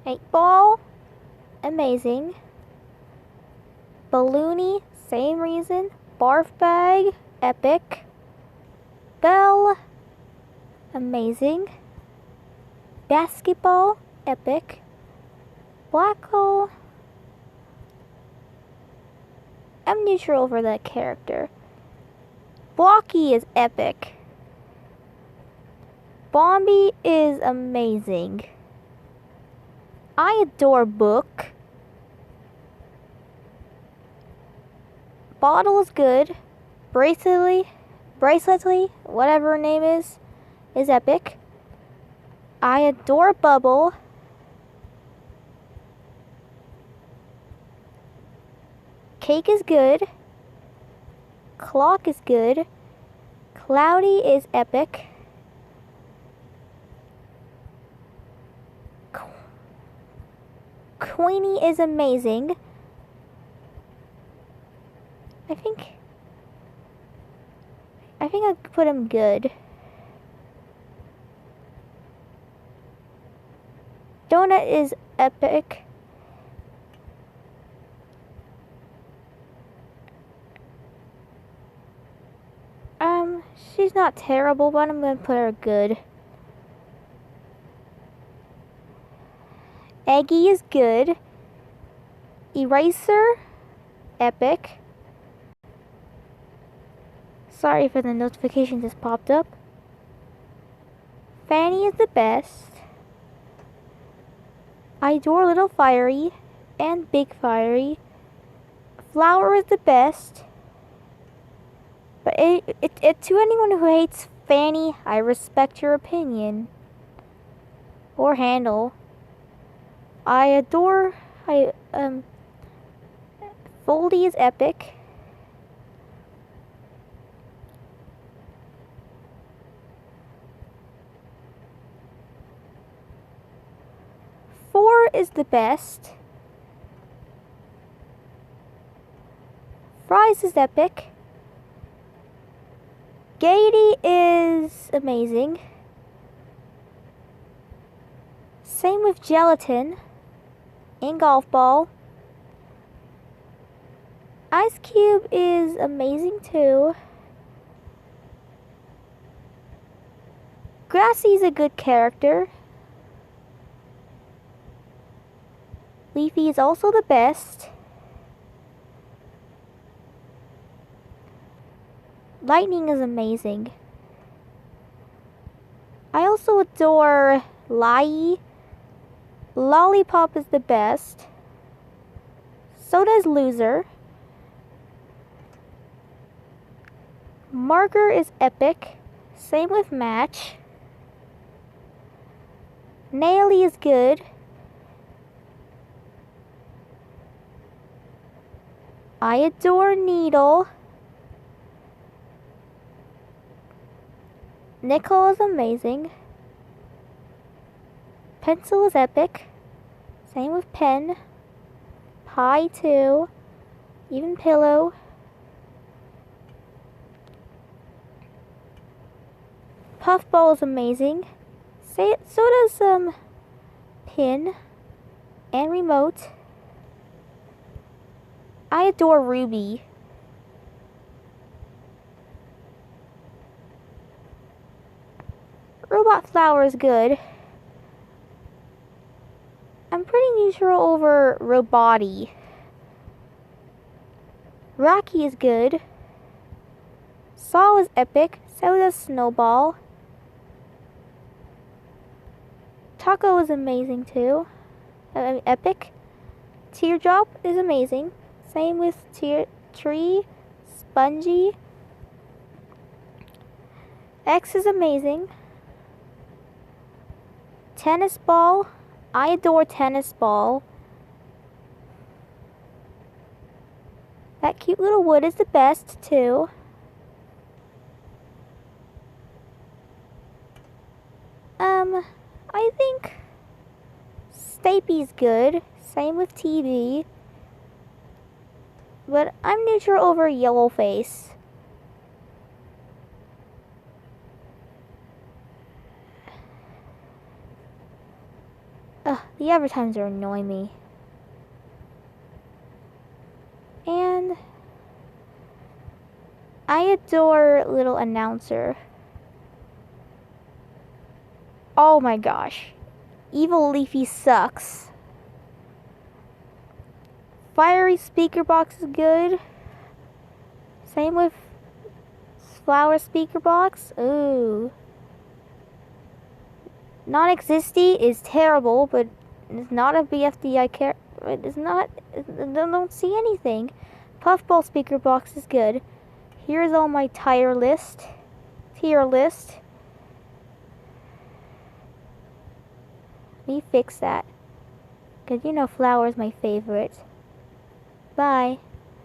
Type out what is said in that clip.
8 Ball, amazing. Balloony, same reason. Barf Bag, epic. Bell, amazing. Basketball, epic. Black Hole, I'm neutral over that character. Blocky is epic. Bombi is amazing. I adore Book. Bottle is good. Braceletly, whatever her name is epic. I adore Bubble. Cake is good. Clock is good. Cloudy is epic. Queenie is amazing. I think I put him good. Donut is epic. She's not terrible, but I'm gonna put her good. Eggy is good. Eraser, epic. Sorry for the notification just popped up. Fanny is the best. I adore Little Fiery and Big Fiery. Flower is the best. But to anyone who hates Fanny, I respect your opinion. Or handle. I adore, Foldy is epic. Four is the best. Fries is epic. Gaiety is amazing. Same with Gelatin and Golf Ball. Ice Cube is amazing too. Grassy's a good character. Leafy is also the best. Lightning is amazing. I also adore Lai. Lollipop is the best. So does Loser. Marker is epic. Same with Match. Naily is good. I adore Needle. Nickel is amazing. Pencil is epic. Same with Pen. Pie too. Even Pillow. Puffball is amazing. So does Pin and Remote. I adore Ruby. Robot Flower is good. I'm pretty neutral over Roboti. Rocky is good. Saul is epic. So does Snowball. Taco is amazing too. Epic. Teardrop is amazing. Same with Tree. Spongy. X is amazing. Tennis Ball. I adore Tennis Ball. That cute little wood is the best too. I think Stapy's good. Same with TV. But I'm neutral over Yellowface. The advertisements are annoying me. And I adore little announcer. Oh my gosh. Evil Leafy sucks. Fiery speaker box is good. Same with flower speaker box. Ooh. Non-existy is terrible, but it's not a BFD I care. It's not. I don't see anything. Puffball speaker box is good. Here's all my tier list. Let me fix that. Because you know flower is my favorite. Bye.